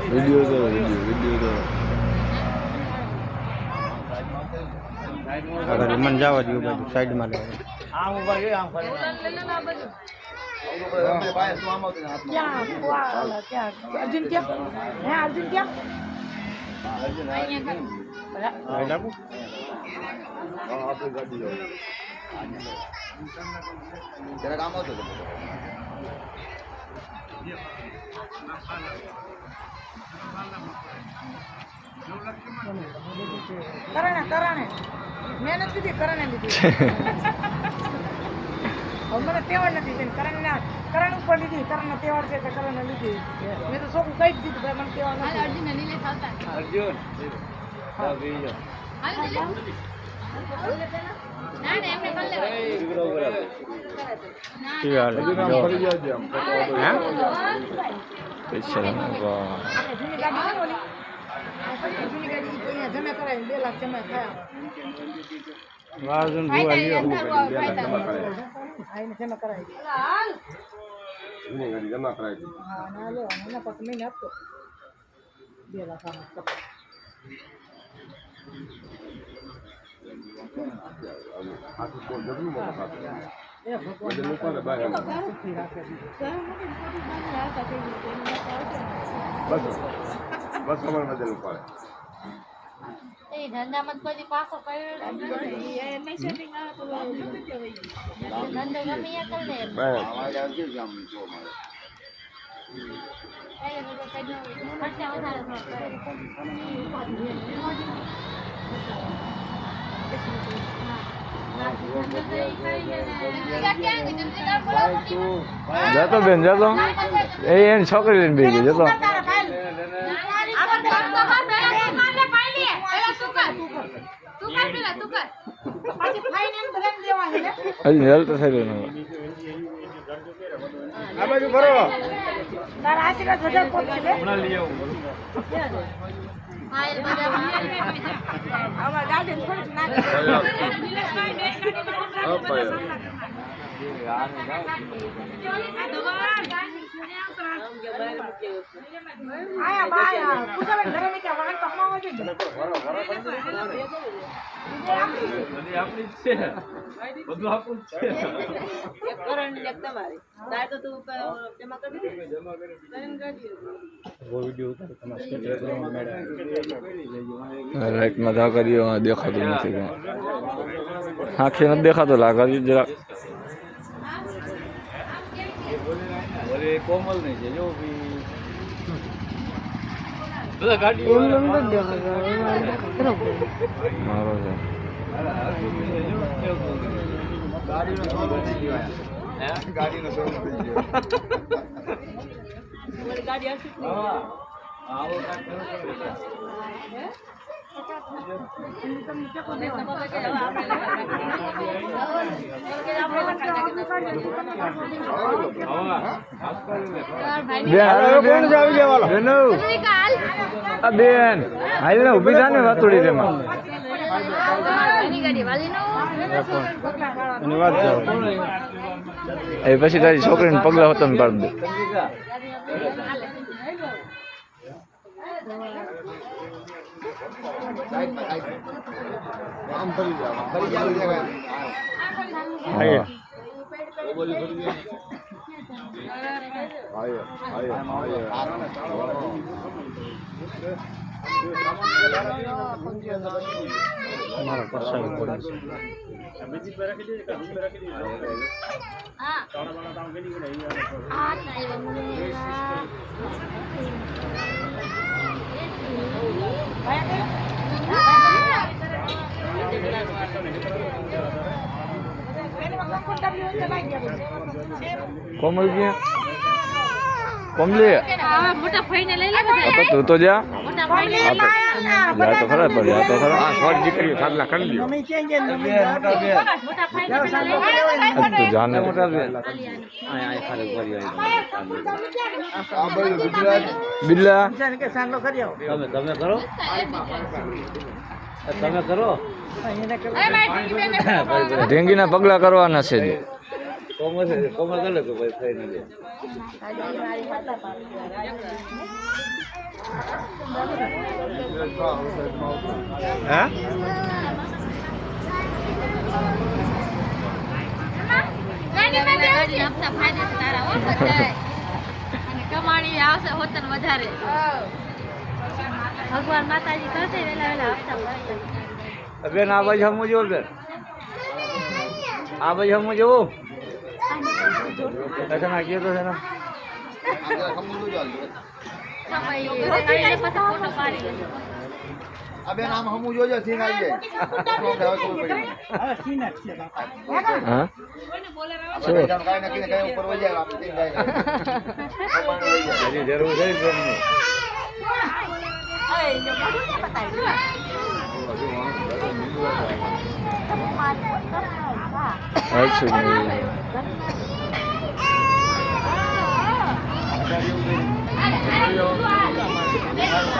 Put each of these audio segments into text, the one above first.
Video તો video અગર મને જવા દઉં બાજુ સાઈડમાં લેવા આમ ઉપર ગયો આમ ફરી અર્જુન ક્યાં હે અર્જુન ક્યાં જરા કામ હતો કરણે મહેનત કીધી કરણે લીધી મને તેવડ નથી કરણ ઉપર લીધી કરણ તેવડ છે કરણ લીધી મેં તો શું કઈ દીધું ભાઈ મને તેવડ નથી અર્જુન નીલે ખાતા અર્જુન ના ને એમને કર બસ અમારે મજા પડે એ ધંધામાં પછી પાછો પડ્યો નહીં સેટિંગ આવે તો ધંધો ગમે યા કર લે અમારે આવજો જામ જો મારે એ લોકો કઈ ખર્ચા વધારે જતો બેન જતો એની છોકરી લઈને બેસી જતો હજી હેલ તો થઈ રહ્યું આ બાજુ ફરો તારા આશીર્વાદ વધારે પહોંચશે લે અમાર ગાડી થોડીક નાખી આયા બાયા પૂછાવે ઘરે ને કે વગર કમાવા છે આપણી છે બધું આપણું છે એક કરણ ને એક તમારે તાર તો તું જમા કરી દે જમા કરી લાઈટમાં જા કર્યો દેખાતું નથી આંખે નથી દેખાતો લાગે જરા કોમલ નહીં છે જો બધા ગાડી મારો છે ગાડીનો શોરૂમ થઈ ગયો તમારી ગાડી આવશે આવો કાંઈક બેન હાલ ને ઉભી થા ને વાતુડી તેમાં એ પછી તારી છોકરીને પગલા હતો ને પાડી દે આમ ફરી જાવ ફરી જાવ મારા પરસાવી પડે કોમલ ક્યાં કોમલી મોટા ફઈને લઈ લે બધા તું તો જા મોટા ફઈને જા તો ખરા પર જા તો ખરા છોડ દીકરી સાદલા કરી લ્યો અમે ક્યાં ગયા મોટા ફઈને લઈ લે તું જાને મોટા આ બાજુ ગુજરાત બિલ્લા બીજાને કે સાંગલો કરી આવો તમે કરો તમે કરો એને કે અરે મારી બેન ઢેંગીના પગલા કરવાના છે કોમર્સ કરે તો ભાઈ થઈ નહીં હા હપ્તા ફાયદે તારા હો બધાય. અને કમાણી આવશે હોતન વધારે. ભગવાન માતાજી કરશે વેલા વેલા હપ્તા ભરી. બેન આ બાજુ હમું જોવો બેન આ બાજુ હમું જોવો ના ગયો તો છે ને ફોટો પાડી લેજો. આ બેન આમ હમું જોજો સીન આવી જાય હા કાંઈ નક્કી ને કાંઈ ઉપર વહી જાય આપણે સીન જાય એની જરૂર છે બેન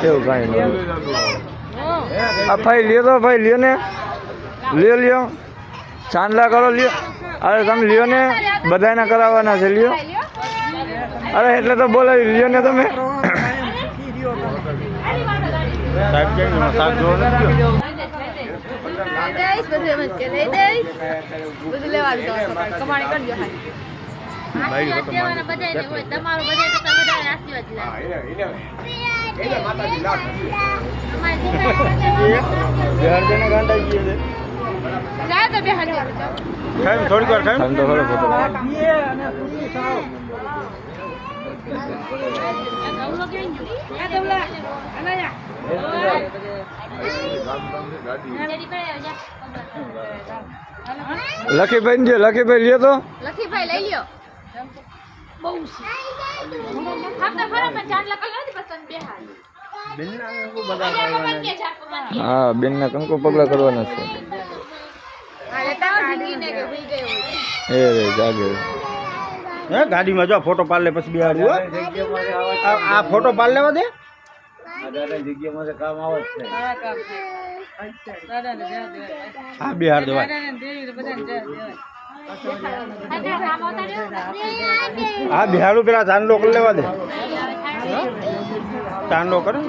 કેવું કાંઈ નહીં આ ભાઈ લ્યો તો ભાઈ લ્યો ને લ્યો ચાંદલા કરો લ્યો અરે તમે લ્યો ને બધાને કરાવવાના છે લ્યો અરે એટલે તો બોલાવી લ્યો ને તમે સાહેબ કેમ શાક જોવો ને તમારું બધા કરતા વધારે આશીર્વાદ થોડીક વાર ખાઈ તો ખરો પોતો લખીભાઈ ને લખીભાઈ લ્યો તો લખીભાઈ લઈ લ્યો બહુ ચાંદલા કલર નથી પસંદ બે હા બેન ના કંકુ પગલા કરવાના છે એ રે જાગે હે ગાડીમાં જો ફોટો પાડ લે પછી બિહાડું આ ફોટો પાડ લેવા દે જગ્યામાં કામ આવે છે હા બિહાર દેવાય હા બિહાડું પેલા ચાંદલો કરી લેવા દે ચાંદલો કરે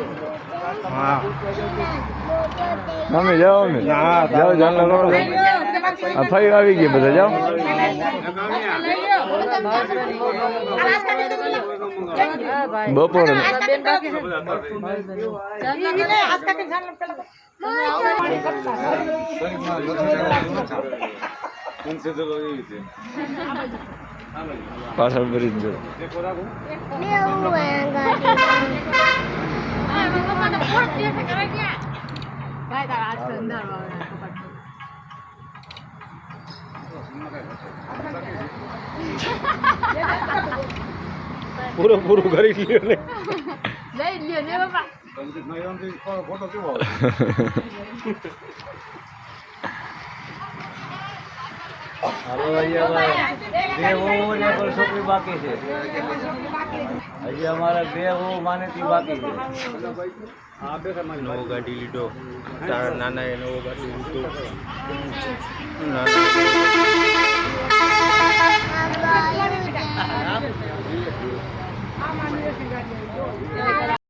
હા મમ્મી જાઓ મમ્મી હા જાઓ જાનલો કરો આ ફાઈ આવી ગઈ બધા જાઓ બપોર પાછળ ભરી જ પૂરું પૂરું કરી લ્યો ને લઈ લ્યો ને બાપા ફોટો કેવો હાલો અહીંયા બે વહુ ને પણ છોકરી બાકી છે હજી અમારે બે વહુ માનેતી બાકી છે નવો ગાડી લીધો તારા નાના એ નવો ગાડી લીધો નાના